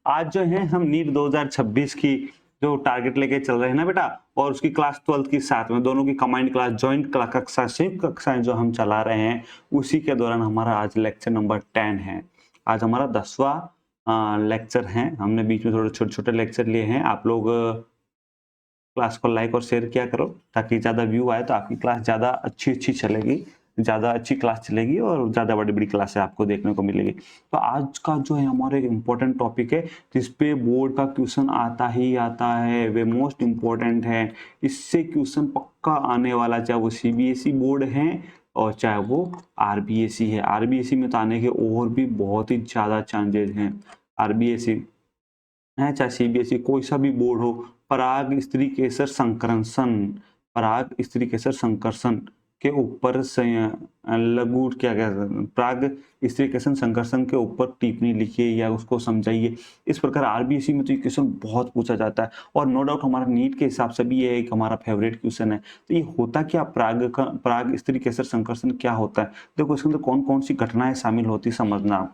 आज जो है हम नीट 2026 की जो टारगेट लेके चल रहे हैं ना बेटा, और उसकी क्लास 12th की साथ में दोनों की कंबाइंड क्लास जॉइंट कक्षा संयुक्त कक्षाएं जो हम चला रहे हैं, उसी के दौरान हमारा आज लेक्चर नंबर 10 है। आज हमारा 10वां लेक्चर है। हमने बीच में थोड़े छोटे-छोटे लेक्चर लिए हैं। आप लोग क्लास को लाइक और शेयर किया करो ताकि ज़्यादा व्यू आए, तो आपकी क्लास ज़्यादा अच्छी चलेगी, ज़्यादा अच्छी क्लास चलेगी और ज़्यादा बड़ी-बड़ी क्लासें आपको देखने को मिलेगी। तो आज का जो है हमारा एक इम्पोर्टेंट टॉपिक है जिस पे बोर्ड का क्वेश्चन आता ही आता है, वे मोस्ट इम्पोर्टेंट है। इससे क्वेश्चन पक्का आने वाला, चाहे वो सीबीएसई बोर्ड है और चाहे वो आरबीएसई है। आरबीएसई में तो आने के और भी बहुत ही ज़्यादा चांसेस हैं। आरबीएसई है चाहे सीबीएसई, कोई सा भी बोर्ड हो, पराग स्त्री केसर संकर्षण, पराग स्त्री केसर संकर्षण के ऊपर लघु क्या पराग स्त्री केसर संकर्षण के ऊपर टिप्पणी लिखिए या उसको समझाइए। इस प्रकार आरबीएसई में तो ये क्वेश्चन बहुत पूछा जाता है और नो डाउट हमारा नीट के हिसाब से भी ये एक हमारा फेवरेट क्वेश्चन है। तो ये होता क्या, पराग स्त्री केसर संकर्षण क्या होता है? देखो इसके अंदर कौन कौन सी घटनाएं शामिल होती समझना।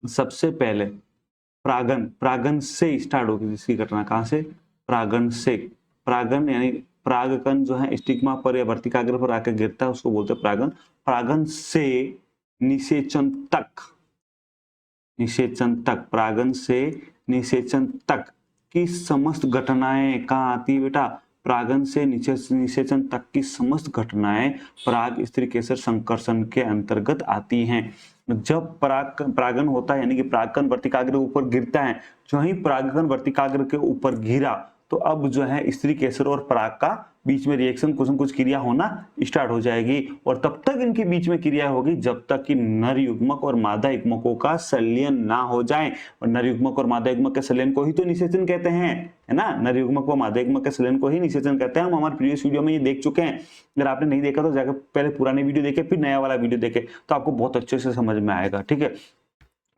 सबसे पहले प्रागन, प्रागन से स्टार्ट होगी जिसकी घटना, कहां से? प्रागन से। प्रागन यानी परागकण जो है स्टिग्मा पर या वर्तिकाग्र पर आकर गिरता है, उसको बोलते हैं प्रागन। प्रागन से निषेचन तक, निषेचन तक, प्रागन से निषेचन तक की समस्त घटनाएं कहाँ आती है बेटा? प्रागन से निषेचन तक की समस्त घटनाएं पराग स्त्री केसर संकर्षण के अंतर्गत आती हैं। जब परागन होता है यानी कि परागकण वर्तिकाग्र के ऊपर गिरता है, जो ही परागकण वर्तिकाग्र के ऊपर गिरा तो अब जो है स्त्री केसर और पराग का बीच में रिएक्शन, कुछ न कुछ क्रिया होना स्टार्ट हो जाएगी और तब तक इनके बीच में क्रिया होगी जब तक कि नर युग्मक और मादा युग्मकों का संलयन ना हो जाए। और नर युग्मक और मादा युग्मक के संलयन को ही तो निषेचन कहते हैं, है ना? नर युग्मक और मादा युग्मक के संलयन को ही निषेचन कहते हैं। हम हमारे प्रीवियस वीडियो में ये देख चुके हैं। अगर आपने नहीं देखा तो जाकर पहले पुराने वीडियो देखे फिर नया वाला वीडियो देखे तो आपको बहुत अच्छे से समझ में आएगा। ठीक है,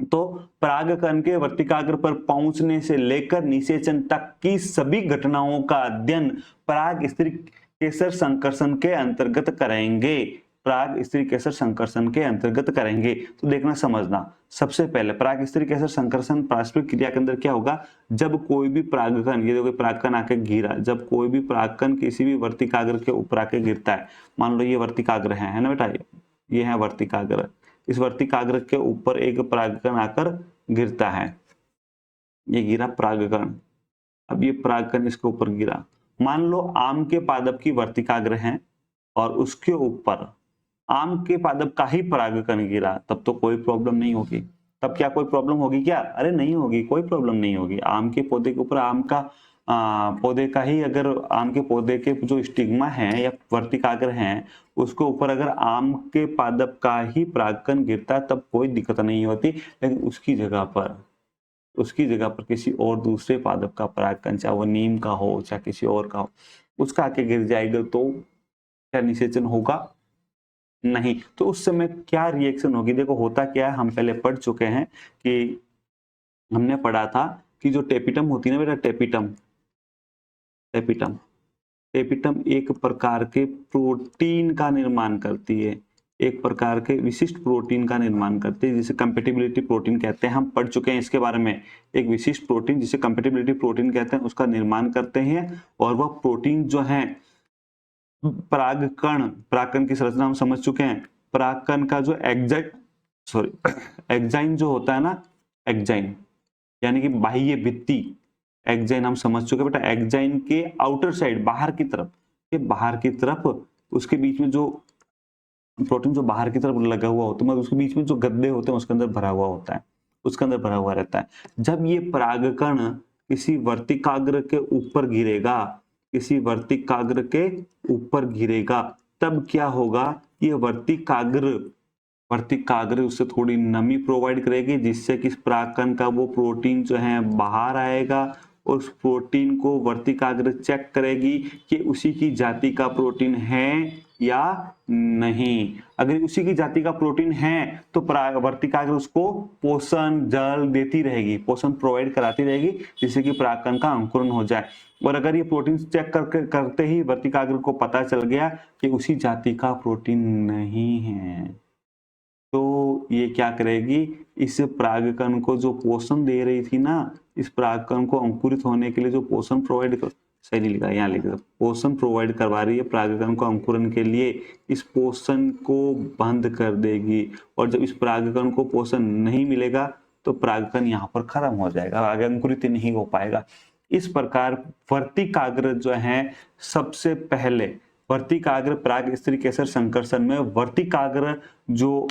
तो परागकण के वर्तिकाग्र पर पहुंचने से लेकर निषेचन तक की सभी घटनाओं का अध्ययन पराग स्त्री केसर संकर्षण के अंतर्गत करेंगे। पराग स्त्री केसर संकर्षण के अंतर्गत करेंगे। तो देखना समझना, सबसे पहले पराग स्त्री केसर संकर्षण पारस्परिक क्रिया के अंदर क्या होगा? जब कोई भी परागकण, ये देखो परागकण आके गिरा, जब कोई भी परागकण किसी भी वर्तिकाग्र के ऊपर आके गिरता है, मान लो ये वर्तिकाग्र है ना बेटा, ये है वर्तिकाग्र, इस वर्तिकाग्र के ऊपर एक परागकण आकर गिरता है, ये गिरा परागकण, अब ये परागकण इसके ऊपर गिरा। मान लो आम के पादप की वर्तिकाग्र है और उसके ऊपर आम के पादप का ही परागकण गिरा, तब तो कोई प्रॉब्लम नहीं होगी। तब क्या कोई प्रॉब्लम होगी क्या? अरे नहीं होगी, कोई प्रॉब्लम नहीं होगी। आम के पौधे के ऊपर आम का पौधे का ही, अगर आम के पौधे के जो स्टिग्मा है या वर्तिकाग्र है उसके ऊपर अगर आम के पादप का ही परागकण गिरता तब कोई दिक्कत नहीं होती। लेकिन उसकी जगह पर किसी और दूसरे पादप का परागकण, चाहे वो नीम का हो चाहे किसी और का हो, उसका आके गिर जाएगा तो क्या निषेचन होगा? नहीं। तो उस समय क्या रिएक्शन होगी? देखो होता क्या है, हम पहले पढ़ चुके हैं कि हमने पढ़ा था कि जो टेपिटम होती है ना बेटा, टेपिटम एक प्रकार के प्रोटीन का निर्माण करती है, एक प्रकार के विशिष्ट प्रोटीन का निर्माण करती है जिसे कंपेटिबिलिटी प्रोटीन कहते हैं। हम पढ़ चुके हैं इसके बारे में। एक विशिष्ट प्रोटीन जिसे कंपेटिबिलिटी प्रोटीन कहते हैं उसका निर्माण करते हैं और वह प्रोटीन जो है परागकण की संरचना हम समझ चुके हैं। परागकण का जो एक्साइन जो होता है ना, एक्साइन यानी कि बाह्य भित्ति, एक्साइन हम समझ चुके बेटा। एक्साइन के आउटर साइड, बाहर की तरफ उसके बीच में जो प्रोटीन जो बाहर की तरफ लगा हुआ होता है, मतलब उसके बीच में जो गद्दे होते हैं उसके अंदर भरा हुआ होता है, उसके अंदर भरा हुआ रहता है। जब ये परागकण किसी वर्तिकाग्र के ऊपर गिरेगा, तब क्या होगा? ये वर्तिकाग्र उससे थोड़ी नमी प्रोवाइड करेगी जिससे कि परागकण का वो प्रोटीन जो है बाहर आएगा और उस प्रोटीन को वर्तिकाग्र चेक करेगी कि उसी की जाति का प्रोटीन है या नहीं। अगर उसी की जाति का प्रोटीन है तो वर्तिकाग्र उसको पोषण जल देती रहेगी, पोषण प्रोवाइड कराती रहेगी जिससे कि परागकण का अंकुरण हो जाए। और अगर ये प्रोटीन चेक करते ही वर्तिकाग्र को पता चल गया कि उसी जाति का प्रोटीन नहीं है तो ये क्या करेगी, इस परागकण को जो पोषण दे रही थी ना, इस परागकण को अंकुरित होने के लिए जो पोषण प्रोवाइड कर, सही नहीं लिखा, यहाँ लिख दो, पोषण प्रोवाइड करवा रही है परागकण को अंकुरन के लिए, इस पोषण को बंद कर देगी। और जब इस परागकण को पोषण नहीं मिलेगा तो परागकण यहाँ पर खत्म हो जाएगा, आगे अंकुरित नहीं हो पाएगा। इस प्रकार वर्तिकाग्र जो है सबसे पहले, वर्तिकाग्र पराग स्त्री केसर संकर्षण में वर्तिकाग्र जो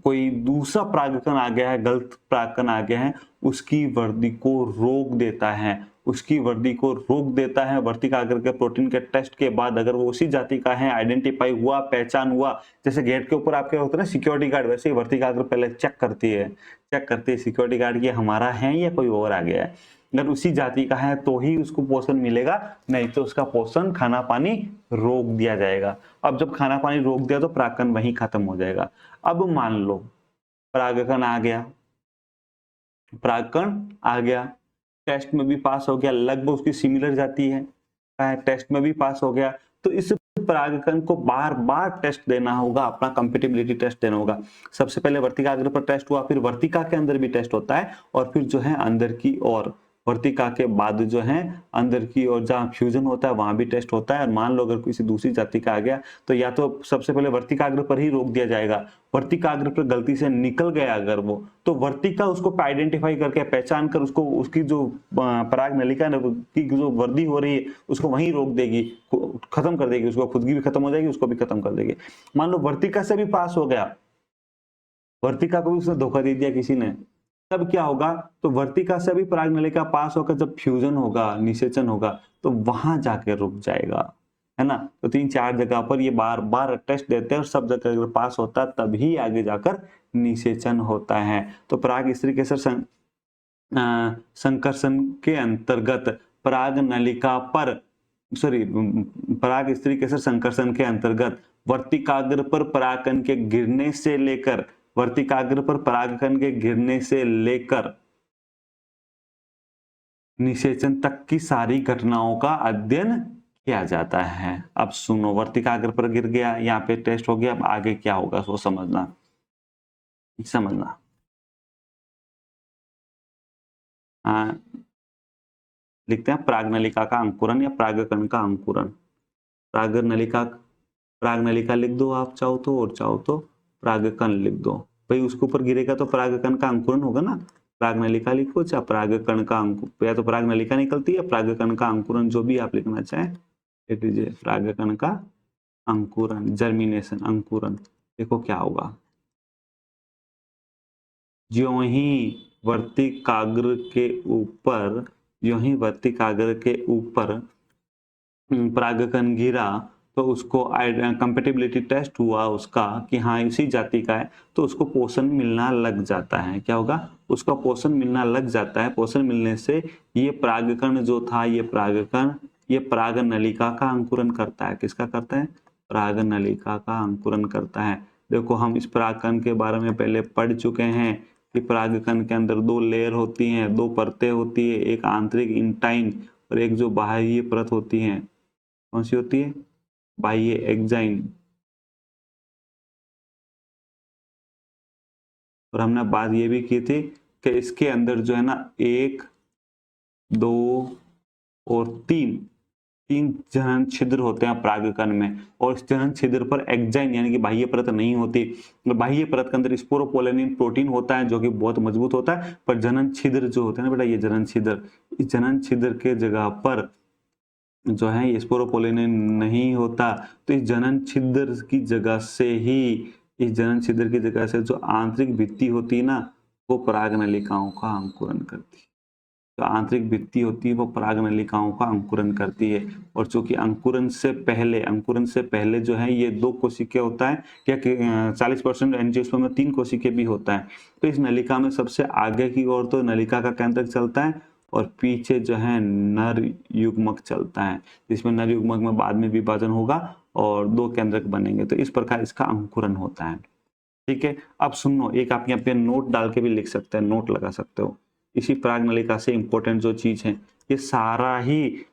कोई दूसरा परागकण आ गया है, गलत परागकण आ गया है, उसकी वृद्धि को रोक देता है, उसकी वृद्धि को रोक देता है। वर्तिकाग्र के प्रोटीन के टेस्ट के बाद अगर वो उसी जाति का है, आइडेंटिफाई हुआ, पहचान हुआ, जैसे गेट के ऊपर आपके होता है ना सिक्योरिटी गार्ड, वैसे ही वर्तिकाग्र पहले चेक करती है सिक्योरिटी गार्ड ये हमारा है या कोई और आ गया है। अगर उसी जाति का है तो ही उसको पोषण मिलेगा, नहीं तो उसका पोषण खाना पानी रोक दिया जाएगा। अब जब खाना पानी रोक दिया तो परागकण वहीं खत्म हो जाएगा। अब मान लो परागकण आ गया, परागकण आ गया, टेस्ट में भी पास हो गया, लगभग उसकी सिमिलर जाती है, टेस्ट में भी पास हो गया, तो इस परागकण को बार बार टेस्ट देना होगा, अपना कंपेटिबिलिटी टेस्ट देना होगा। सबसे पहले वर्तिकाग्र पर टेस्ट हुआ, फिर वर्तिका के अंदर भी टेस्ट होता है, और फिर जो है अंदर की ओर, वर्तिका के बाद जो है अंदर की ओर जहाँ फ्यूजन होता है वहां भी टेस्ट होता है। और मान लो अगर किसी दूसरी जाति का आ गया तो या तो सबसे पहले वर्तिकाग्र पर ही रोक दिया जाएगा, वर्तिकाग्र पर गलती से निकल गया अगर वो, तो वर्तिका उसको आइडेंटिफाई करके पहचान कर उसको, उसकी जो पराग नलिका की जो वृद्धि हो रही है उसको वहीं रोक देगी, खत्म कर देगी, उसको खुद की भी खत्म हो जाएगी, उसको भी खत्म कर देगी। मान लो वर्तिका से भी पास हो गया, वर्तिका को भी उसने धोखा दे दिया किसी ने, तब क्या होगा, तो वर्तिका से भी पराग नलिका पास होकर जब फ्यूजन होगा, निषेचन होगा, तो वहां जाके रुक जाएगा, है ना। तो 3-4 जगह पर ये बार बार टेस्ट देते हैं और सब जगह अगर पास होता है तभी आगे जाकर निषेचन होता है। तो पराग स्त्री केसर संकर्षण के अंतर्गत पराग नलिका पर, पराग स्त्री केसर संकर्षण के अंतर्गत वर्तिकाग्र पर परागकण के गिरने से लेकर, वर्तिकाग्र पर परागकण के गिरने से लेकर निषेचन तक की सारी घटनाओं का अध्ययन किया जाता है। अब सुनो, वर्तिकाग्र पर गिर गया, यहाँ पे टेस्ट हो गया, अब आगे क्या होगा वो समझना। लिखते हैं पराग नलिका का अंकुरन या परागकण का अंकुरन। पराग नलिका लिख दो आप चाहो तो, और चाहो तो परागकण लिख दो। भाई उसके ऊपर गिरेगा तो परागकण का अंकुरन होगा ना, पराग नलिका लिखो चाहे परागकण का अंकुर, या तो पराग नलिका निकलती है, परागकण का अंकुरन, जो भी आप लिखना चाहें लिख दीजिए। परागकण का अंकुरन, जर्मिनेशन, अंकुरन, देखो क्या होगा। ज्यों ही वर्तिकाग्र के ऊपर, ज्यों ही वर्तिकाग्र के ऊपर परागकण गिरा तो उसको कंपेटिबिलिटी टेस्ट हुआ उसका कि हाँ इसी जाति का है, तो उसको पोषण मिलना लग जाता है। क्या होगा, उसका पोषण मिलना लग जाता है। पोषण मिलने से ये परागकण जो था, ये परागकण, ये पराग नलिका का अंकुरन करता है। किसका करता है, पराग नलिका का अंकुरन करता है। देखो हम इस परागकण के बारे में पहले पढ़ चुके हैं कि परागकण के अंदर 2 लेयर होती हैं, 2 परतें होती है, एक आंतरिक इंटाइन और एक जो बाह्य परत होती है। कौन सी होती है, बाह्य एक्साइन। और हमने बात ये भी की थी कि इसके अंदर जो है ना 1, 2 और 3 जनन छिद्र होते हैं परागकण में, और इस जनन छिद्र पर एक्साइन यानी कि बाह्य परत नहीं होती। बाह्य परत के अंदर स्पोरोपोलेनिन प्रोटीन होता है जो कि बहुत मजबूत होता है, पर जनन छिद्र जो होते हैं ना बेटा, ये जनन छिद्र, इस जनन छिद्र के जगह पर जो है ये स्पोरोपोलेनिन नहीं होता। तो इस जनन छिद्र की जगह से ही, इस जनन छिद्र की जगह से जो आंतरिक भित्ति होती है ना, वो पराग नलिकाओं का अंकुरन करती है। तो आंतरिक भित्ति होती है वो पराग नलिकाओं का अंकुरन करती है। और चूंकि अंकुरन से पहले जो है ये 2 कोशिका होता है, क्या 40% एंजियोस्पर्म में 3 कोशिका भी होता है। तो इस नलिका में सबसे आगे की ओर तो नलिका का केंद्रक चलता है और पीछे जो है नर युग्मक चलता है, जिसमें नर युग्मक में बाद में विभाजन होगा और 2 केंद्रक बनेंगे। तो इस प्रकार इसका अंकुरन होता है। ठीक है, अब सुनो, एक आप यहाँ पे नोट डाल के भी लिख सकते हैं, नोट लगा सकते हो। इसी पराग नलिका से इंपॉर्टेंट जो चीज है, ये सारा ही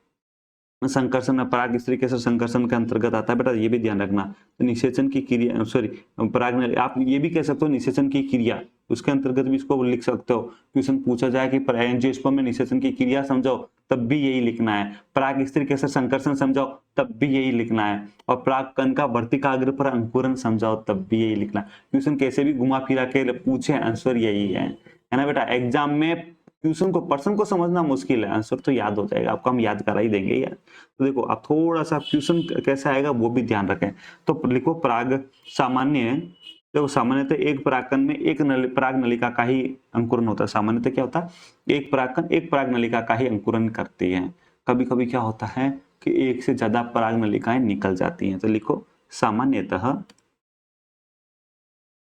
संकर्षण में पराग स्त्री केसर संकर्षण के अंतर्गत आता है बेटा, ये भी ध्यान रखना। तो निषेचन की क्रिया, सॉरी पराग, आप ये भी कह सकते हो निषेचन की क्रिया, उसके अंतर्गत भी इसको लिख सकते हो। क्वेश्चन पूछा जाए कि एंजियोस्पर्म में निषेचन की क्रिया समझाओ, तब भी यही लिखना है। पराग स्त्री केसर संकर्षण समझाओ, तब भी यही लिखना है। और पराग कण का वर्तिकाग्र पर अंकुरन समझाओ, तब भी यही लिखना है। क्वेश्चन कैसे भी घुमा फिरा के पूछे, आंसर यही है ना बेटा। एग्जाम में क्वेश्चन को, प्रश्न को समझना मुश्किल है, आंसर तो याद हो जाएगा आपको, हम याद करा ही देंगे यार। तो देखो आप थोड़ा सा क्वेश्चन कैसा आएगा वो भी ध्यान रखें। तो लिखो पराग सामान्य, देखो सामान्यतः एक परागकण में एक पराग नलिका का ही अंकुरन होता है। सामान्यतः क्या होता है, एक परागकण एक पराग नलिका का ही अंकुरन करती है। कभी कभी क्या होता है कि एक से ज्यादा पराग नलिकाएं निकल जाती हैं। तो लिखो सामान्यतः,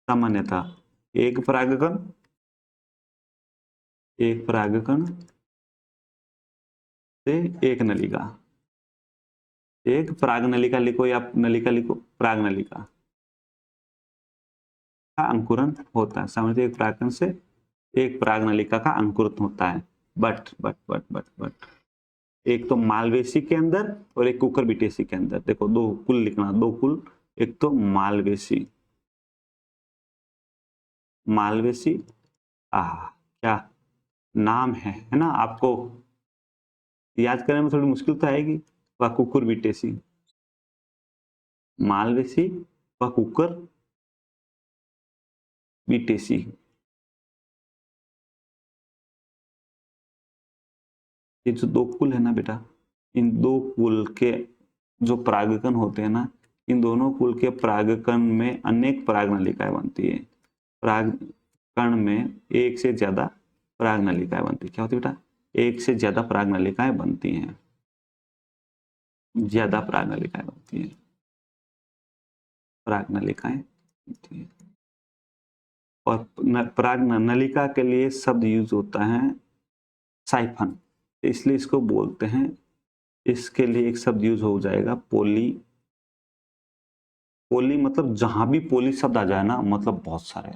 सामान्यतः एक परागकण, एक परागकण से एक नलिका, एक पराग नलिका लिखो या नलिका लिखो, पराग नलिका का अंकुरन होता है। सामान्यतः एक परागकण से एक पराग नलिका का अंकुरन होता है। बट एक तो मालवेसी के अंदर और एक कुकुरबिटेसी के अंदर। देखो दो कुल लिखना, दो कुल, एक तो मालवेसी, मालवेसी, क्या नाम है ना। आपको याद करने में थोड़ी मुश्किल तो आएगी। व कुकुरबिटेसी, मालवेसी व कुकुरबिटेसी। ये जो दो कुल है ना बेटा, इन दो कुल के जो परागकण होते हैं ना, इन दोनों कुल के परागकण में अनेक पराग नलिकाएं बनती है। परागकण में एक से ज्यादा पराग नलिकाएं बनती है। क्या होती है बेटा, एक से ज्यादा पराग नलिकाएं बनती हैं, ज्यादा पराग नलिकाएं बनती हैं, पराग नलिकाएं बनती हैं। और पराग नलिका के लिए शब्द यूज होता है साइफन, इसलिए इसको बोलते हैं, इसके लिए एक शब्द यूज हो जाएगा पोली। पोली मतलब जहां भी पोली शब्द आ जाए ना, मतलब बहुत सारे।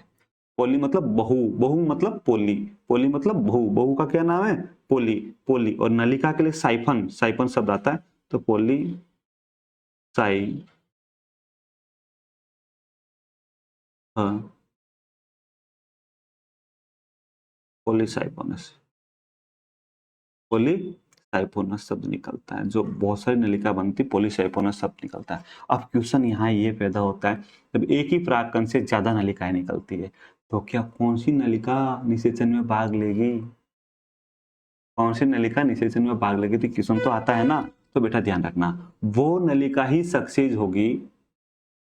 पोली मतलब बहु, बहु मतलब पोली, पोली मतलब बहु, बहु का क्या नाम है, पोली, पोली। और नलिका के लिए साइफन, साइफन शब्द आता है, तो पोली साई, हाँ पोलीसाइफोनस, पोलीसाइफोनस शब्द निकलता है। जो बहुत सारी नलिका बनती, पोलीसाइफोनस शब्द निकलता है। अब क्वेश्चन यहाँ ये पैदा होता है, जब एक ही परागकण से ज्यादा नलिकाएं निकलती है, तो क्या कौन सी नलिका निषेचन में भाग लेगी, कौन सी नलिका निषेचन में भाग लेगी। तो क्वेश्चन तो आता है ना, तो बेटा ध्यान रखना, वो नलिका ही सक्सेस होगी।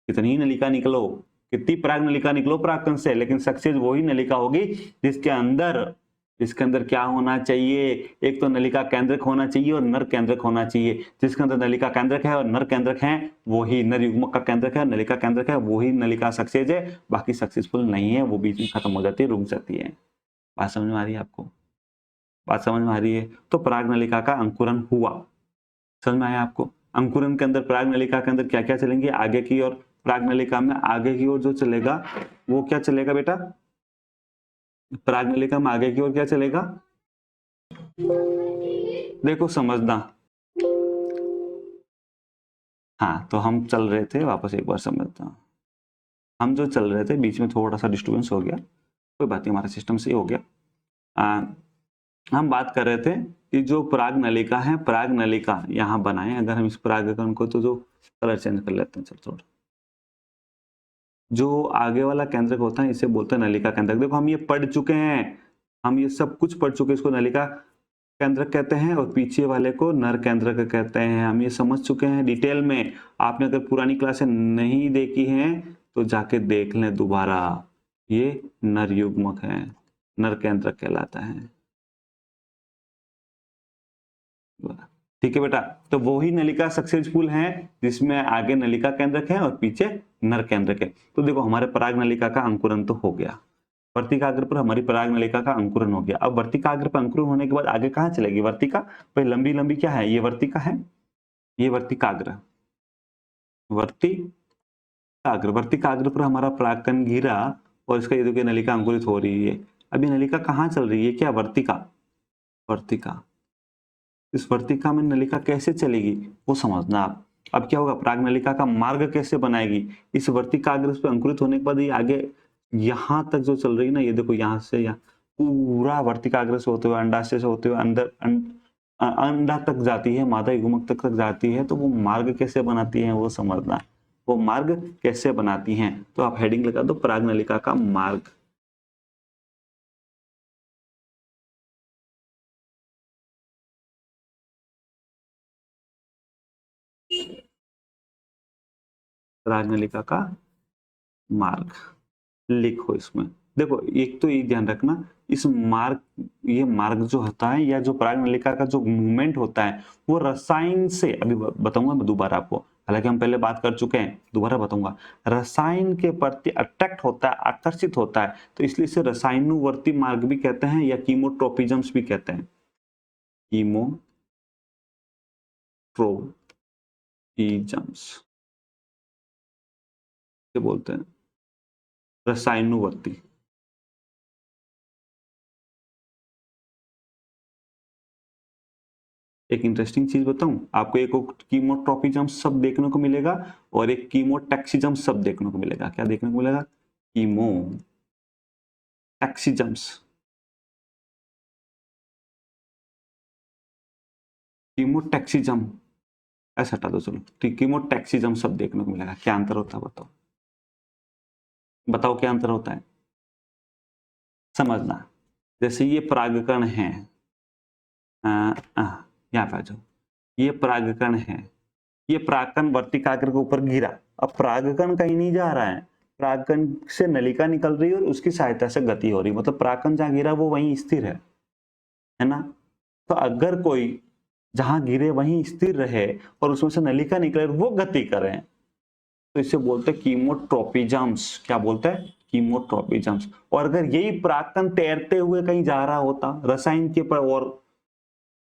कितनी नलिका निकलो, कितनी पराग नलिका निकलो परागकण से, लेकिन सक्सेस वही नलिका होगी जिसके अंदर, इसके अंदर क्या होना चाहिए, एक तो नलिका केंद्रक होना चाहिए और नर केंद्रक होना चाहिए। जिसके अंदर नलिका केंद्रक है और नर केंद्रक है, वही नर युग्मक का केंद्रक है, नलिका केंद्रक है, वही नलिका सक्सेस है। बाकी सक्सेसफुल नहीं है, वो बीच में खत्म हो जाती है, रुक जाती है। बात समझ में आ रही है आपको, बात समझ में आ रही है। तो पराग नलिका का अंकुरन हुआ, समझ में आया आपको। अंकुरन के अंदर पराग नलिका के अंदर क्या क्या चलेंगे आगे की ओर, पराग नलिका में आगे की ओर जो चलेगा वो क्या चलेगा बेटा, पराग नलिका में आगे की ओर क्या चलेगा, देखो समझना। हाँ तो हम चल रहे थे, वापस एक बार समझता हूँ। हम जो चल रहे थे बीच में थोड़ा सा डिस्टर्बेंस हो गया, कोई बात नहीं, हमारा सिस्टम से हो गया। हम बात कर रहे थे कि जो पराग नलिका है, पराग नलिका यहाँ बनाए, अगर हम इस परागकण को, तो जो कलर चेंज कर लेते हैं, चल थोड़ा, जो आगे वाला केंद्रक होता है इसे बोलते हैं नलिका केंद्रक। देखो हम ये पढ़ चुके हैं, हम ये सब कुछ पढ़ चुके हैं, इसको नलिका केंद्रक कहते हैं और पीछे वाले को नर केंद्रक कहते हैं। हम ये समझ चुके हैं डिटेल में। आपने अगर पुरानी क्लासें नहीं देखी हैं तो जाके देख लें दोबारा। ये नर युग्मक है, नर केंद्रक कहलाता है। ठीक है बेटा, तो वो ही नलिका सक्सेसफुल है जिसमें आगे नलिका केंद्रक है और पीछे नर केंद्रक है। तो देखो हमारे पराग नलिका का अंकुरन तो हो गया, वर्तिकाग्र पर हमारी पराग नलिका का अंकुरन हो गया। अब वर्तिकाग्र पर अंकुरन होने के बाद आगे कहाँ चलेगी वर्तिका, भाई लंबी लंबी क्या है, ये वर्तिका है, ये वर्तिकाग्र, वर्तिकाग्र, वर्तिकाग्र पर हमारा परागकण गिरा और इसका ये देखिए नलिका अंकुरित हो रही है। अब ये नलिका कहाँ चल रही है, क्या वर्तिका, वर्तिका, इस वर्तिका में नलिका कैसे चलेगी वो समझना आप। अब क्या होगा, पराग नलिका का मार्ग कैसे बनाएगी, इस वर्तिकाग्र पे अंकुरित होने के बाद ये आगे यहाँ तक जो चल रही है ना, ये देखो यहाँ से यहाँ पूरा वर्तिकाग्र से होते हुए अंडाशय से होते हुए अंदर अंडा तक जाती है, मादा युग्मक तक जाती है। तो वो मार्ग कैसे बनाती है वो समझना, वो मार्ग कैसे बनाती हैं। तो आप हेडिंग लगा दो पराग नलिका का मार्ग। पराग नलिका का मार्ग लिखो इसमें। देखो एक तो ये ध्यान रखना, इस मार्ग, ये मार्ग जो होता है या जो पराग नलिका का जो मूवमेंट होता है वो रसायन से, अभी बताऊंगा मैं दोबारा आपको, हालांकि हम पहले बात कर चुके हैं, दोबारा बताऊंगा, रसायन के प्रति अट्रैक्ट होता है, आकर्षित होता है, तो इसलिए इसे रसायनुवर्ती मार्ग भी कहते हैं या कीमोट्रोपिज्म्स भी कहते हैं। कीमोट्रोपिज्म्स बोलते हैं, रसायनुवर्ती। एक इंटरेस्टिंग चीज बताऊं आपको, एक कीमोट्रोपिज्म शब्द देखने को मिलेगा और एक कीमोटैक्सिज्म शब्द देखने को मिलेगा। क्या देखने को मिलेगा, कीमोटैक्सिज्म्स, कीमोटैक्सिज्म ऐसा हटा दो चलो, ठीक, कीमोटैक्सिज्म शब्द देखने को मिलेगा। क्या अंतर होता है बताओ, बताओ क्या अंतर होता है, समझना। जैसे ये परागकण है, यहाँ पे आ जाओ, ये परागकण है, ये परागकण वर्तिकाग्र के ऊपर गिरा, अब परागकण कहीं नहीं जा रहा है, परागकण से नलिका निकल रही है और उसकी सहायता से गति हो रही है, मतलब परागकण जहां गिरा वो वहीं स्थिर है ना। तो अगर कोई जहां गिरे वहीं स्थिर रहे और उसमें से नलिका निकले वो गति करे, तो इसे बोलते हैं कीमोट्रोपिज्म्स। क्या बोलते हैं, कीमोट्रोपिज्म्स। और अगर यही परागकण तैरते हुए कहीं जा रहा होता रसायन के पर, और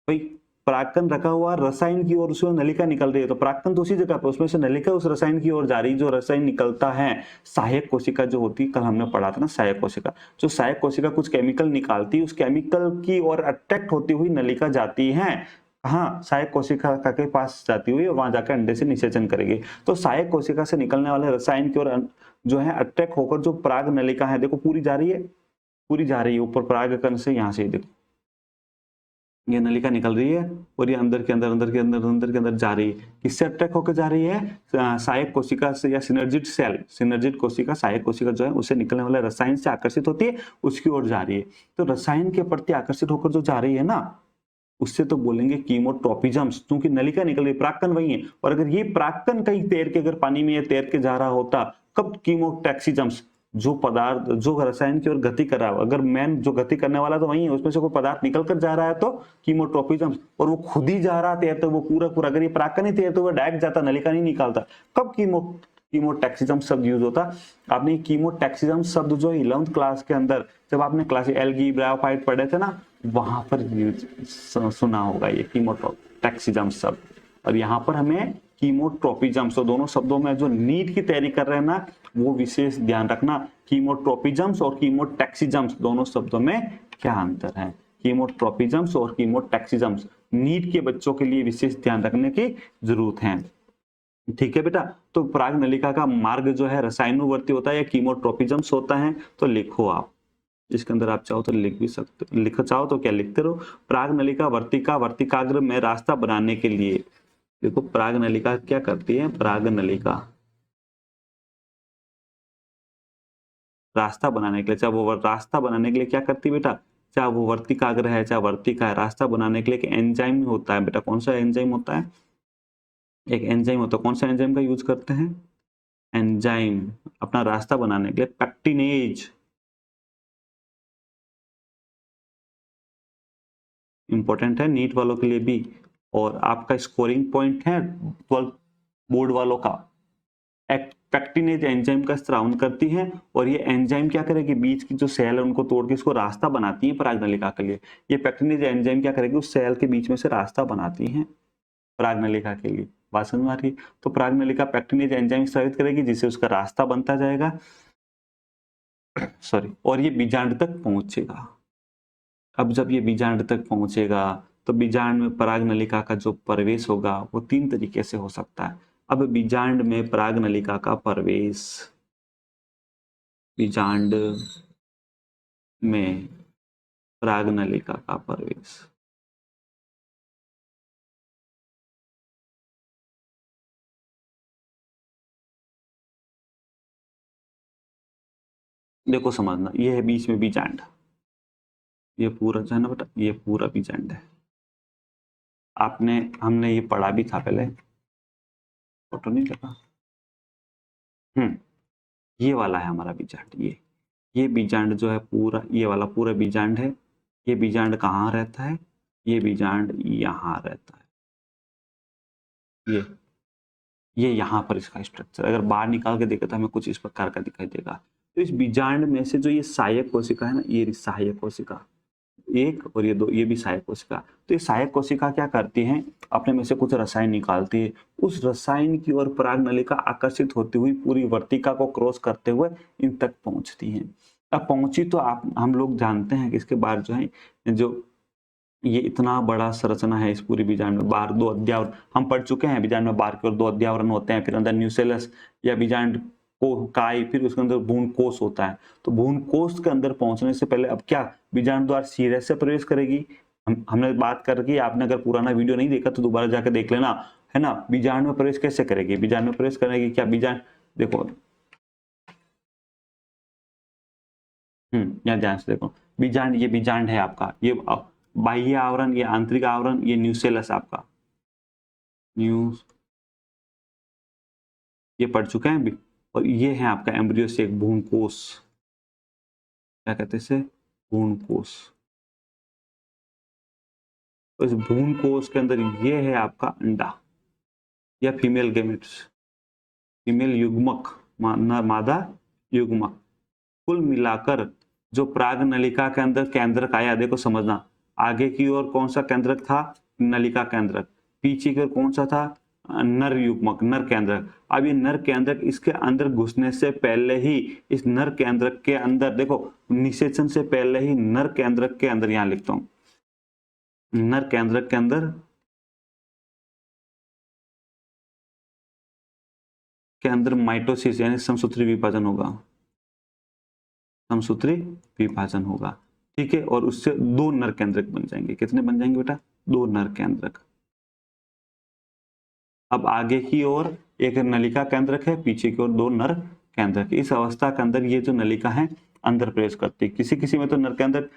भाई परागकण रखा हुआ रसायन की ओर, उसमें नलिका निकल रही है, तो परागकण तो उसी जगह पे, उसमें से नलिका उस रसायन की ओर जा रही है, जो रसायन निकलता है, सहायक कोशिका जो होती है, कल हमने पढ़ा था ना सहायक कोशिका, जो सहायक कोशिका कुछ केमिकल निकालती है, उस केमिकल की ओर अट्रैक्ट होती हुई नलिका जाती है, हाँ सहायक कोशिका के पास जाती हुई, वहां जाकर अंडे से निषेचन करेगी। तो सहायक कोशिका से निकलने वाले रसायन की ओर जो है अट्रैक्ट होकर जो पराग नलिका है, देखो पूरी जा रही है, पूरी जा रही है ऊपर परागकण से, यहाँ से देखो ये नलिका निकल रही है और ये अंदर के अंदर, अंदर के अंदर, अंदर के अंदर जा रही है। किससे अट्रैक्ट होकर जा रही है, सहायक कोशिका से, या सिनर्जिड सेल, सिनर्जिड कोशिका, सहायक कोशिका जो है उससे निकलने वाले रसायन से आकर्षित होती है, उसकी ओर जा रही है। तो रसायन के प्रति आकर्षित होकर जो जा रही है ना, उससे तो बोलेंगे कीमोट्रोपिज्म्स, क्योंकि नलिका निकल रही है, प्राक्कन वही है। और अगर ये प्राक्कन कहीं तैर के, अगर पानी में ये तैर के जा रहा होता, कब कीमोटैक्सिज्म्स, जो पदार्थ जो रसायन की ओर गति कर रहा है, अगर मैन जो गति करने वाला तो वही है, उसमें से कोई पदार्थ निकल कर जा रहा है तो कीमोट्रोपिज्म्स, और वो खुद ही जा रहा तैरते, वो पूरा पूरा, अगर ये प्राक्कन ही तैरते हुए डायरेक्ट जाता, नलिका नहीं निकालता, कब कीमोटैक्सिज्म शब्द यूज होता। आपने कीमोटैक्सिज्म शब्द जो 11th क्लास के अंदर, जब आपने क्लास एल्गी ब्रायोफाइट पढ़े थे ना, वहां पर सुना होगा ये कीमोटैक्सिज्म शब्द। और यहाँ पर हमें कीमोट्रोपिज्म्स, तो दोनों शब्दों में जो नीट की तैयारी कर रहे हैं ना, वो विशेष ध्यान रखना, कीमोट्रोपिज्म्स और कीमोटैक्सिज्म्स दोनों शब्दों में क्या अंतर है। कीमोट्रोपिज्म्स और कीमोटैक्सिज्म्स नीट के बच्चों के लिए विशेष ध्यान रखने की जरूरत है, ठीक है बेटा। तो पराग नलिका का मार्ग जो है रसायनुवर्ती होता है या कीमोट्रोपिज्म्स होता है। तो लिखो आप, इसके अंदर आप चाहो तो लिख भी सकते, लिख चाहो तो क्या लिखते रहो, पराग नलिका वर्तिका वर्तिकाग्र में रास्ता बनाने के लिए। देखो पराग नलिका क्या करती है, पराग नलिका रास्ता बनाने के लिए, चाहे वो रास्ता बनाने के लिए क्या करती है बेटा, चाहे वो वर्तिकाग्र है चाहे वर्तिका है, रास्ता बनाने के लिए एक एंजाइम होता है बेटा। कौन सा एंजाइम होता है, एक एंजाइम होता है। कौन सा एंजाइम का यूज करते हैं, एंजाइम अपना रास्ता बनाने के लिए पैक्टिनेज, इंपॉर्टेंट है नीट वालों के लिए भी, और आपका स्कोरिंग पॉइंट है 12 बोर्ड वालों का। पैक्टिनेज एंजाइम का स्त्रावन करती है, और ये एंजाइम क्या करेगी, बीच की जो सेल है उनको तोड़ के इसको रास्ता बनाती है पराग नलिका के लिए। ये पैक्टिनेज एंजाइम क्या करेगी, उस सेल के बीच में से रास्ता बनाती है पराग नलिका के लिए। बात समझ में आ रही है। तो पराग नलिका पैक्टिनेज एंजाइम स्रावित करेगी जिससे उसका रास्ता बनता जाएगा, सॉरी, और ये बीजांड तक पहुंचेगा। अब जब ये बीजांड तक पहुंचेगा तो बीजांड में पराग नलिका का जो प्रवेश होगा वो 3 तरीके से हो सकता है। अब बीजांड में पराग नलिका का प्रवेश, बीजांड में पराग नलिका का प्रवेश, देखो समझना, ये है बीच में बीजांड, ये पूरा जो है ना बेटा, ये पूरा बीजांड है। हमने ये पढ़ा भी था पहले, फोटो नहीं लगा। ये वाला है हमारा बीजांड, ये बीजांड जो है पूरा, ये वाला पूरा बीजांड है। ये बीजांड कहाँ रहता है? ये बीजांड यहाँ रहता है। ये यहाँ पर इसका स्ट्रक्चर अगर बाहर निकाल के देखे तो हमें कुछ इस प्रकार का दिखाई देगा। तो इस बीजांड में से जो ये सहायक कोशिका है ना, ये सहायक कोशिका एक और ये दो, ये भी सहायक कोशिका। तो ये सहायक कोशिका क्या करती हैं? अपने में से कुछ रसायन निकालती है। उस रसायन की ओर पराग नलिका आकर्षित होती हुई पूरी वर्तिका को क्रॉस करते हुए इन तक पहुंचती है। अब पहुंची तो हम लोग जानते हैं कि इसके बाद जो है, जो ये इतना बड़ा संरचना है इस पूरी बीजांड में, बाहर 2 अध्यावरण हम पढ़ चुके हैं। बीजांड में बाहर की ओर 2 अध्यावरण होते हैं, फिर अंदर न्यूसेलस या बीजांड को काय, फिर उसके अंदर भ्रूण कोष होता है। तो भ्रूण कोष के अंदर पहुंचने से पहले अब क्या बीजांड द्वार सीधे से प्रवेश करेगी। हमने बात करके, आपने अगर पुराना वीडियो नहीं देखा तो दोबारा जाकर देख लेना, है ना। बीजांड में प्रवेश कैसे करेगी? बीजांड में प्रवेश करेगी क्या? बीजांड देखो, यहाँ ध्यान से देखो, बीजांड, ये बीजांड है आपका, ये बाह्य आवरण, ये आंतरिक आवरण, ये न्यूसेलस आपका, ये पढ़ चुके हैं भी। और ये है आपका एम्ब्रियो से एक भ्रूण कोष, क्या कहते हैं इसे? भ्रूण कोष। तो इस भ्रूण कोष के अंदर ये है आपका अंडा या फीमेल गेमेट्स, फीमेल युग्मक, मादा युग्मक। कुल मिलाकर जो पराग नलिका के अंदर केंद्रक आया, देखो समझना, आगे की ओर कौन सा केंद्रक था? नलिका केंद्रक। पीछे की ओर कौन सा था? नर युग्मक, नर केंद्रक। अब ये नर केंद्रक इसके अंदर घुसने से पहले ही, इस नर केंद्रक के अंदर देखो, निषेचन से पहले ही नर केंद्रक के अंदर, यहां लिखता हूं, नर केंद्रक के अंदर माइटोसिस यानी समसूत्री विभाजन होगा, समसूत्री विभाजन होगा, ठीक है। और उससे 2 नर केंद्रक बन जाएंगे। कितने बन जाएंगे बेटा? 2 नर केंद्रक। अब आगे की ओर एक नलिका केंद्रक है, पीछे की ओर 2 नर केंद्रक। इस अवस्था के अंदर ये जो नलिका है अंदर प्रवेश करती है। किसी किसी में तो नर केंद्रक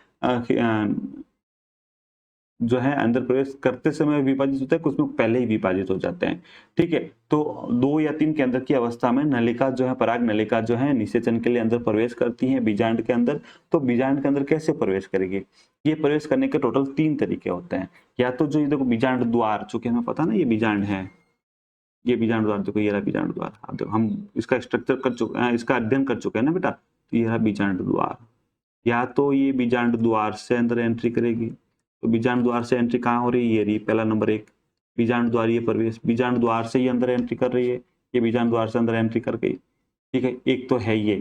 जो है अंदर प्रवेश करते समय विभाजित होता है, कुछ में पहले ही विभाजित हो जाते हैं, ठीक है। तो 2 या 3 केंद्रक की अवस्था में नलिका जो है, पराग नलिका जो है, निषेचन के लिए अंदर प्रवेश करती है बीजांड के अंदर। तो बीजांड के अंदर कैसे प्रवेश करेगी? ये प्रवेश करने के टोटल 3 तरीके होते हैं। या तो जो ये देखो बीजांड द्वार, चूंकि हमें पता ना ये बीजांड है, ये बीजांड द्वार देखो, ये रहा बीजांड द्वार। अब देखो हम इसका स्ट्रक्चर कर चुके हैं, इसका अध्ययन कर चुके हैं ना बेटा। तो ये रहा बीजांड द्वार। या तो ये बीजांड द्वार से अंदर एंट्री करेगी, तो बीजांड द्वार से एंट्री कहाँ हो रही है? ये रही पहला नंबर 1 बीजांड द्वार, ये प्रवेश बीजांड द्वार से ही अंदर एंट्री कर रही है, ये बीजांड द्वार से अंदर एंट्री कर गई, ठीक है। एक तो है ये,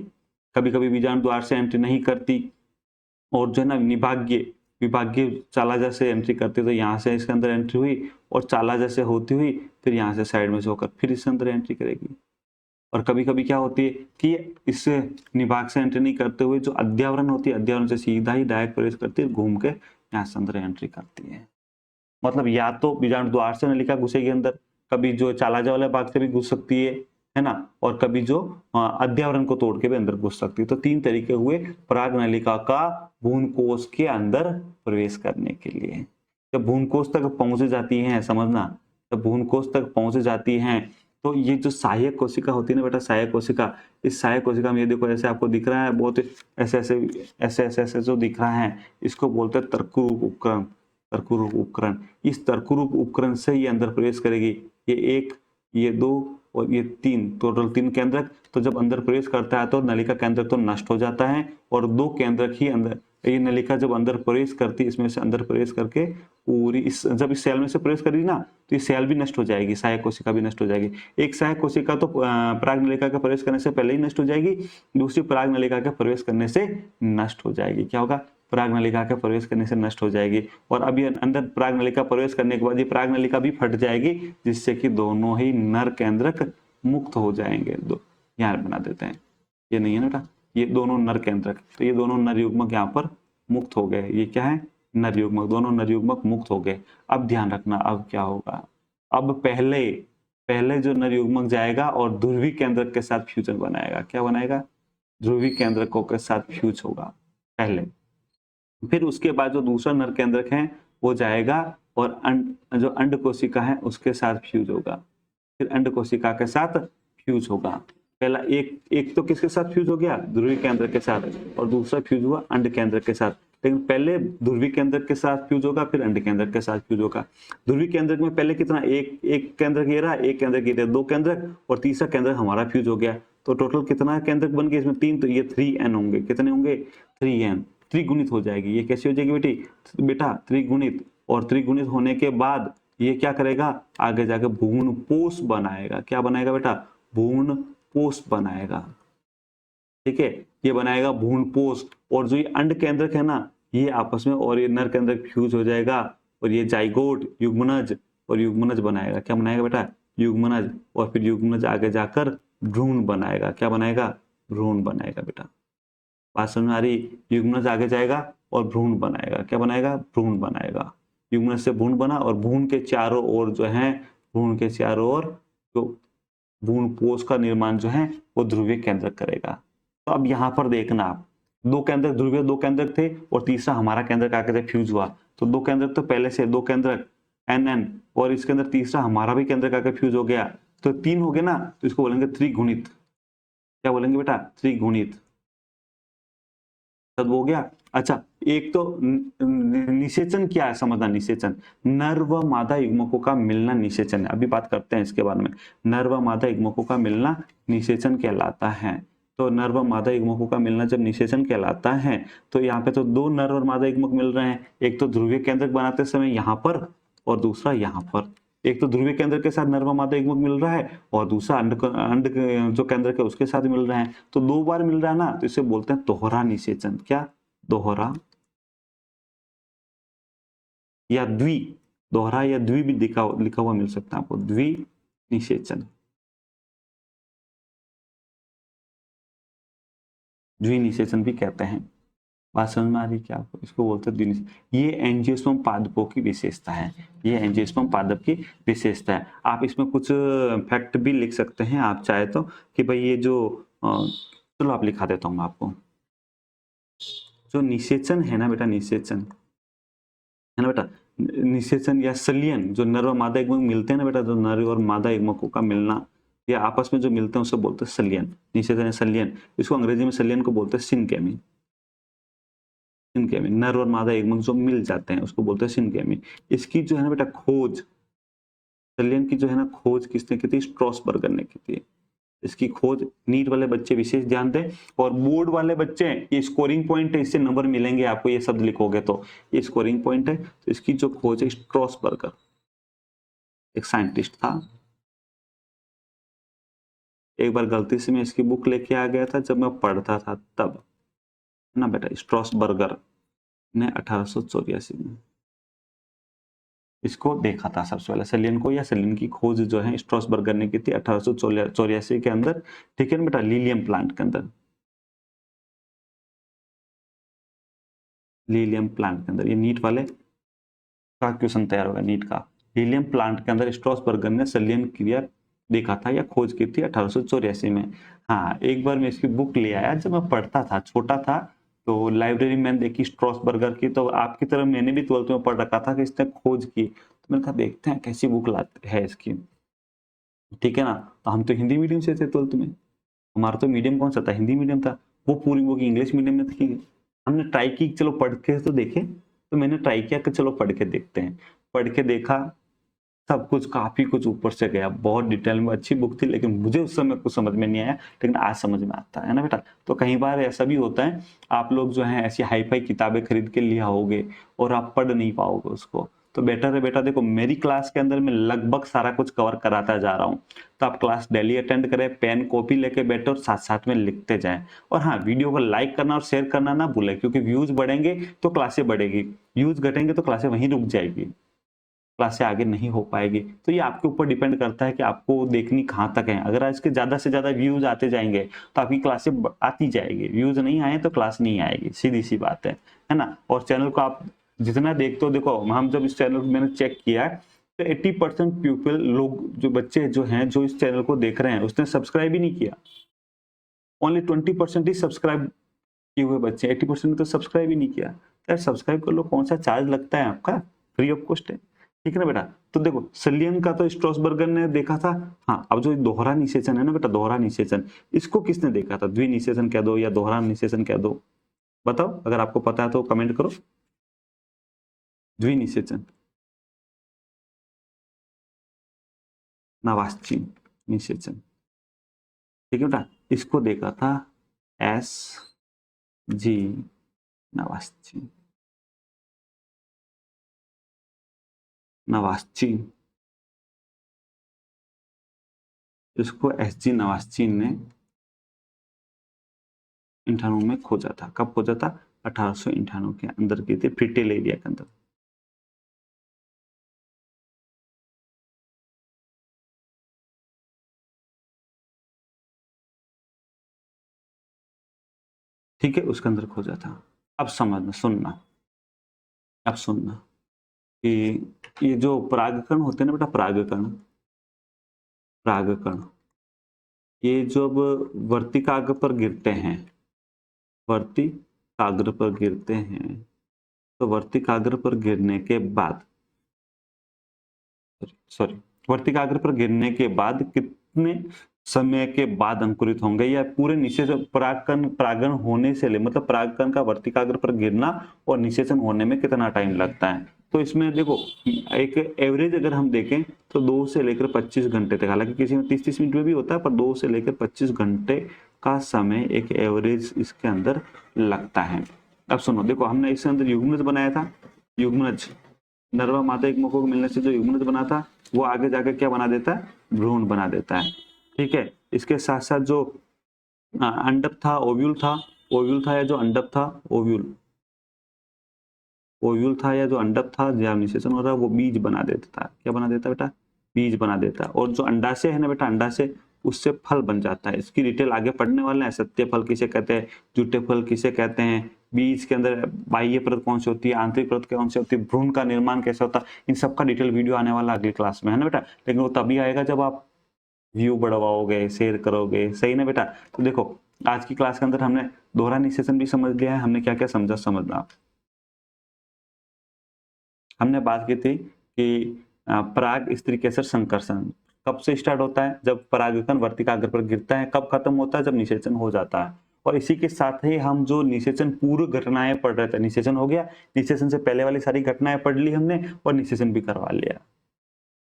कभी कभी बीजांड द्वार से एंट्री नहीं करती और जो है ना विभागीय चालाजा से एंट्री करती, तो यहाँ से इसके अंदर एंट्री हुई और चालाजा से होती हुई फिर यहाँ से साइड में से होकर फिर इसके अंदर एंट्री करेगी। और कभी कभी क्या होती है कि इस निभाग से एंट्री नहीं करते हुए जो अध्यावरण होती है, अध्यावरण से सीधा ही डायरेक्ट प्रवेश करती है, घूम के यहाँ से अंदर एंट्री करती है। मतलब या तो बीजांड द्वार से नलिका घुसेगी अंदर, कभी जो चालाजा वाले भाग से भी घुस सकती है ना, और कभी जो अध्यावरण को तोड़ के भी अंदर घुस सकती है। तो 3 तरीके हुए पराग नलिका का भ्रूण कोष के अंदर प्रवेश करने के लिए। जब भ्रूण कोष तक पहुंच जाती है, समझना, जब भ्रूण कोष तक पहुंच जाती हैं तो ये जो सहायक कोशिका होती है ना बेटा, सहायक कोशिका, इस सहायक कोशिका में ये देखो ऐसे आपको दिख रहा है, बहुत ऐसे जो दिख रहा है, इसको बोलते हैं तर्करूप उपकरण। तर्करूप उपकरण, इस तर्करूप उपकरण से ये अंदर प्रवेश करेगी। ये 1, ये 2 और ये 3, टोटल 3 केंद्रक। तो जब अंदर प्रवेश करता है तो नलिका केंद्रक तो नष्ट हो जाता है और 2 केंद्रक ही अंदर, ये नलिका जब अंदर प्रवेश करती है, इसमें से अंदर प्रवेश करके पूरी जब इस सेल में से प्रवेश करेगी ना, तो ये सेल भी नष्ट हो जाएगी, सहायक कोशिका भी नष्ट हो जाएगी। एक सहायक कोशिका तो पराग नलिका के प्रवेश करने से पहले ही नष्ट हो जाएगी, दूसरी पराग नलिका के प्रवेश करने से नष्ट हो जाएगी। क्या होगा? पराग नलिका के प्रवेश करने से नष्ट हो जाएगी। और अब ये अंदर पराग नलिका प्रवेश करने के बाद ये पराग नलिका भी फट जाएगी, जिससे कि दोनों ही नर केंद्रक मुक्त हो जाएंगे। दो यहाँ बना देते हैं, ये नहीं है ना बेटा, ये दोनों नर केंद्रक, तो ये दोनों नर युग्मक यहाँ पर मुक्त हो गए। ये क्या है, नर युग्मक, दोनों नर युग्मक मुक्त हो गए। अब ध्यान रखना अब क्या होगा, अब पहले जो नर युग्मक जाएगा और ध्रुवी केंद्रक के साथ फ्यूजन बनाएगा। क्या बनाएगा, ध्रुवी केंद्रकों के साथ फ्यूज होगा पहले। फिर उसके बाद जो दूसरा नर केंद्रक है वो जाएगा और जो अंड कोशिका है उसके साथ फ्यूज होगा। फिर अंड कोशिका के साथ फ्यूज होगा। पहला एक तो किसके साथ फ्यूज हो गया, ध्रुवी केंद्र के साथ, और दूसरा फ्यूज हुआ अंड केंद्र के साथ। लेकिन पहले ध्रुवी केंद्र के साथ फ्यूज होगा, फिर अंड केंद्र के साथ फ्यूज होगा। ध्रुवी केंद्र में पहले कितना, एक केंद्रक ये रहा, एक केंद्रक ये रहा, दो केंद्रक, और तीसरा केंद्रक हमारा फ्यूज हो गया। तो टोटल कितना केंद्रक बन गए इसमें, 3, तो ये 3n होंगे। कितने होंगे, 3n, त्रिगुणित हो जाएगी। ये कैसे हो जाएगी बेटा त्रिगुणित। और त्रिगुणित होने के बाद ये क्या करेगा, आगे जाके भ्रूण पोष बनाएगा। क्या बनाएगा बेटा, भ्रूण पोष बनाएगा। ठीक है, ये बनाएगा भ्रूण पोष। और जो ये अंड केंद्रक है ना, ये आपस में और ये नर केंद्रक फ्यूज हो जाएगा, और ये जाइगोट युग्मनज और युग्मनज बनाएगा। क्या बनाएगा बेटा, युग्मनज। और फिर युग्मनज आगे जाकर भ्रूण बनाएगा। क्या बनाएगा, भ्रूण बनाएगा बेटा। बात समझ में आ रही, युग्मनज आगे जाएगा और भ्रूण बनाएगा। क्या बनाएगा, भ्रूण बनाएगा। युग्मनज से भ्रूण बना, और भ्रूण के चारों ओर जो है, भ्रूण के चारों ओर जो भ्रूण पोष का निर्माण जो है वो ध्रुवीय केंद्रक करेगा। तो अब यहाँ पर देखना आप, दो केंद्रक, ध्रुवीय दो केंद्रक थे, और तीसरा हमारा केंद्रक आकर फ्यूज हुआ। तो दो केंद्रक तो पहले से, दो केंद्रक NN, और इसके अंदर तीसरा हमारा भी केंद्रक आकर फ्यूज हो गया, तो 3 हो गए ना, तो इसको बोलेंगे त्रिगुणित। क्या बोलेंगे बेटा, त्रिगुणित। तब हो गया। अच्छा, एक तो निषेचन क्या है समझना, निषेचन नर व मादा युग्मकों का मिलना निषेचन है। अभी बात करते हैं इसके बारे में। नर व मादा युग्मकों का मिलना निषेचन कहलाता है। तो नर व मादा युग्मकों का मिलना जब निषेचन कहलाता है, तो यहाँ पे तो दो नर और मादा युग्मक मिल रहे हैं। एक तो ध्रुवीय केंद्रक बनाते समय यहाँ पर, और दूसरा यहाँ पर। एक तो ध्रुवीय केंद्र के साथ नर व मादा युग्मक मिल रहा है, और दूसरा अंड जो केंद्र है उसके साथ मिल रहे हैं। तो 2 बार मिल रहा है ना, तो इसे बोलते हैं दोहरा निषेचन। क्या, दोहरा या द्वि, दोहरा या द्वि भी लिखा हुआ मिल सकता है आपको, द्वि निषेचन। द्वि निषेचन भी कहते हैं। बात समझ में आ रही क्या आपको, इसको बोलते हैं द्विनिषेचन। ये एंजियोस्पर्म पादपों की विशेषता है, ये एंजियोस्पर्म पादप की विशेषता है। आप इसमें कुछ फैक्ट भी लिख सकते हैं आप चाहे तो, कि भाई ये जो चलो आप लिखा देता हूँ आपको। जो निषेचन है ना बेटा, निषेचन है ना बेटा, निषेचन या सलियन, जो नर और मादा युग्मक मिलते हैं ना बेटा, जो नर और मादा युग्मकों का मिलना या आपस में जो मिलते हैं उसे बोलते हैं सलियन। निषेचन या सलियन, इसको अंग्रेजी में सलियन को बोलते हैं सिनकेमी। सिनकेमी, नर और मादा युग्मक जो मिल जाते हैं उसको बोलते हैं सिनकेमी। इसकी जो है ना बेटा खोज, सलियन की जो है ना खोज किसने की थी, स्ट्रॉसबर्गर ने की थी। इसकी खोज नीट वाले बच्चे विशेष ध्यान दें, और बोर्ड वाले बच्चे ये स्कोरिंग पॉइंट है, इससे नंबर मिलेंगे आपको, ये शब्द लिखोगे तो ये स्कोरिंग पॉइंट है। तो इसकी जो खोज है, स्ट्रॉसबर्गर एक साइंटिस्ट था। एक बार गलती से मैं इसकी बुक लेके आ गया था जब मैं पढ़ता था तब ना बेटा, स्ट्रॉसबर्गर ने 1884 में इसको देखा था सबसे पहले, सेलियन को, या सेलियन की खोज जो है स्ट्रॉसबर्गर ने की थी 1884 के अंदर। ठीक है ना बेटा, लीलियम प्लांट के अंदर, लीलियम प्लांट के अंदर। ये नीट वाले का क्वेश्चन तैयार होगा, नीट का। लीलियम प्लांट के अंदर स्ट्रॉसबर्गर ने सलियन क्रिया देखा था या खोज की थी 1884 में। हाँ, एक बार मैं इसकी बुक ले आया जब मैं पढ़ता था, छोटा था, तो लाइब्रेरी में देखी स्ट्रॉसबर्गर की। तो आपकी तरह मैंने भी 12th में पढ़ रखा था कि इसने खोज की, तो मैंने कहा देखते हैं कैसी बुक लाते है इसकी। ठीक है ना, तो हम तो हिंदी मीडियम से थे 12th में, हमारा तो मीडियम कौन सा था, हिंदी मीडियम था। वो पूरी बुक इंग्लिश मीडियम में थी। हमने ट्राई की चलो पढ़ के तो देखे, तो मैंने ट्राई किया कि चलो पढ़ के देखते हैं। पढ़ के देखा, सब कुछ काफी कुछ ऊपर से गया, बहुत डिटेल में, अच्छी बुक थी, लेकिन मुझे उस समय कुछ समझ में नहीं आया, लेकिन आज समझ में आता है ना बेटा। तो कई बार ऐसा भी होता है, आप लोग जो है ऐसी हाई फाई किताबें खरीद के लिया होगे और आप पढ़ नहीं पाओगे उसको, तो बेटर है बेटा, देखो मेरी क्लास के अंदर मैं लगभग सारा कुछ कवर कराता जा रहा हूँ, तो आप क्लास डेली अटेंड करें, पेन कॉपी लेके बैठो और साथ साथ में लिखते जाएं। और हाँ, वीडियो को लाइक करना और शेयर करना ना भूलें, क्योंकि व्यूज बढ़ेंगे तो क्लासें बढ़ेगी, व्यूज घटेंगे तो क्लासें वहीं रुक जाएगी, क्लासें आगे नहीं हो पाएगी। तो ये आपके ऊपर डिपेंड करता है कि आपको देखनी कहाँ तक है। अगर आज के ज्यादा से ज्यादा व्यूज आते जाएंगे तो आपकी क्लासें आती जाएगी, व्यूज नहीं आए तो क्लास नहीं आएगी, सीधी सी बात है ना। और चैनल को आप जितना देखते हो, देखो हम जब इस चैनल को मैंने चेक किया है तो 80% पीपल लोग, जो बच्चे जो हैं जो इस चैनल को देख रहे हैं, उसने सब्सक्राइब ही नहीं किया। ओनली 20% ही सब्सक्राइब किए हुए बच्चे, 80% ने तो सब्सक्राइब ही नहीं किया। यार सब्सक्राइब कर लो, कौन सा चार्ज लगता है आपका, फ्री ऑफ कॉस्ट है, ठीक है ना बेटा। तो देखो सलियन का तो स्ट्रॉसबर्गर ने देखा था। हाँ, अब जो दोहरा निषेचन है ना बेटा, दोहरा निषेचन, इसको किसने देखा था? द्विनिषेचन कह दो या दोहरा निषेचन कह दो, बताओ, अगर आपको पता है तो कमेंट करो। द्विनिषेचन, नवाश्चीन निषेचन, ठीक है बेटा, इसको देखा था एस जी नवाश्चीन, नवाश्चीन, इसको एस जी नवाश्चीन ने 98 में खोजा था। कब खोजा था? 1898 के अंदर की थी, फ्रीटेल एरिया के अंदर। ठीक है, उसके अंदर खोजा था। अब समझना, सुनना, अब सुनना कि ये जो परागकण होते हैं ना बेटा, परागकण, परागकण, ये जब वर्तिकाग्र पर गिरते हैं, वर्तिकाग्र पर गिरते हैं, तो वर्तिकाग्र पर गिरने के बाद, सॉरी, वर्तिकाग्र पर गिरने के बाद कितने समय के बाद अंकुरित होंगे, या पूरे निषेचन परागकण, परागण होने से ले, मतलब परागकण का वर्तिकाग्र पर गिरना और निषेचन होने में कितना टाइम लगता है। तो इसमें देखो एक एवरेज अगर हम देखें तो 2 से लेकर 25 घंटे तक, हालांकि किसी में 30-30 मिनट में भी होता है, पर 2 से लेकर 25 घंटे का समय एक एवरेज इसके अंदर लगता है। अब सुनो, देखो हमने इसके अंदर युग्मनज बनाया था, युग्मनज, नर्वा मादा एक मुखों को मिलने से जो युग्मनज बना था वो आगे जाकर क्या बना देता है? भ्रूण बना देता है, ठीक है। इसके साथ साथ जो अंडक था, ओव्यूल था, ओव्यूल था या जो अंडक था, ओव्यूल, ओव्यूल था या जो अंडक था, जहाँ निषेचन हो रहा है, वो बीज बना देता है। क्या बना देता है बेटा? बीज बना देता है। और जो अंडाशय है ना बेटा, अंडाशय, उससे फल बन जाता है। इसकी डिटेल आगे पढ़ने वाले हैं। सत्य फल किसे कहते हैं, जूठे फल किसे कहते हैं, बीज के अंदर बाह्य परत कौन सी होती है, आंतरिक परत कौन सी होती है, भ्रूण का निर्माण कैसे होता है, इन सब का डिटेल वीडियो आने वाला अगली क्लास में, है ना बेटा। लेकिन वो तभी आएगा जब आप व्यू बढ़वाओगे, शेयर करोगे, सही ना बेटा। तो देखो आज की क्लास के अंदर हमने दोहरा निषेचन भी समझ लिया है। हमने क्या क्या समझा, समझना, हमने बात की थी कि पराग स्त्री केसर संकर्षण कब से स्टार्ट होता है? जब परागकण वर्तिकाग्र पर गिरता है। कब खत्म होता है? जब निषेचन हो जाता है। और इसी के साथ ही हम जो निषेचन पूर्व घटनाएं पढ़ रहे थे, निषेचन हो गया, निषेचन से पहले वाली सारी घटनाएं पढ़ ली हमने और निषेचन भी करवा लिया।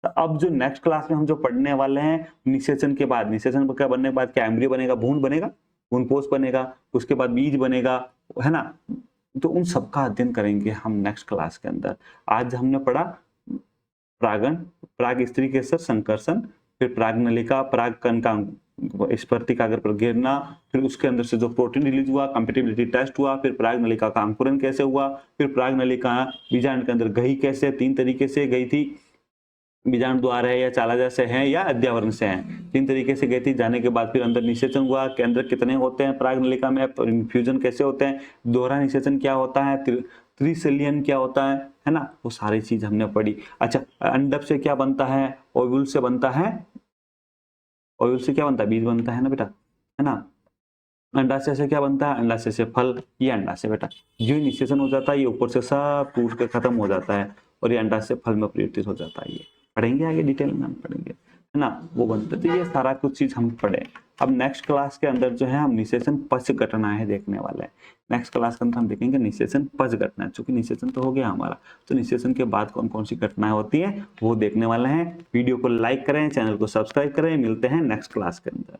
तो अब जो नेक्स्ट क्लास में हम जो पढ़ने वाले हैं, निषेचन के बाद, निषेचन क्या बनने के बाद क्या एम्ब्रियो बनेगा, भ्रूण बनेगा, भ्रूणपोष बनेगा, उसके बाद बीज बनेगा, है ना। तो उन सबका अध्ययन करेंगे हम नेक्स्ट क्लास के अंदर। आज हमने पढ़ा परागण, पराग स्त्री केसर संकर्षण, फिर पराग नलिका, परागकण का वर्तिकाग्र पर गिरना, फिर उसके अंदर से जो प्रोटीन रिलीज हुआ, कंपेटिबिलिटी टेस्ट हुआ, फिर पराग नलिका का अंकुरन कैसे हुआ, फिर पराग नलिका बीजांड के अंदर गई कैसे, 3 तरीके से गई थी, बीजांड द्वार है या चालाजा से है या अध्यावरण से है, 3 तरीके से गई थी। जाने के बाद फिर अंदर निषेचन हुआ, केंद्र कितने होते हैं पराग नलिका में, इन्फ्यूजन कैसे होते हैं, दोहरा निषेचन क्या होता है, त्रिसेलियन क्या होता है ना, वो सारी चीज हमने पढ़ी। अच्छा, अंडक से क्या बनता है? ओव्यूल से बनता है, ओव्यूल से क्या बनता है? बीज बनता है ना बेटा, है ना। अंडाशय से क्या बनता है? अंडाशय से फल, ये अंडाशय बेटा। जो निषेचन हो जाता है ये ऊपर से सब टूट के खत्म हो जाता है और ये अंडाशय फल में परिवर्तित हो जाता है। ये पढ़ेंगे आगे डिटेल में, हम पढ़ेंगे, है ना, वो बनते। तो ये सारा कुछ चीज हम पढ़े। अब नेक्स्ट क्लास के अंदर जो है हम निषेचन पश्च घटनाएं देखने वाले हैं। नेक्स्ट क्लास के अंदर हम देखेंगे निषेचन पश्च घटनाएं। चूंकि निषेचन तो हो गया हमारा, तो निषेचन के बाद कौन कौन सी घटनाएं होती हैं वो देखने वाले हैं। वीडियो को लाइक करें, चैनल को सब्सक्राइब करें। मिलते हैं नेक्स्ट क्लास के अंदर।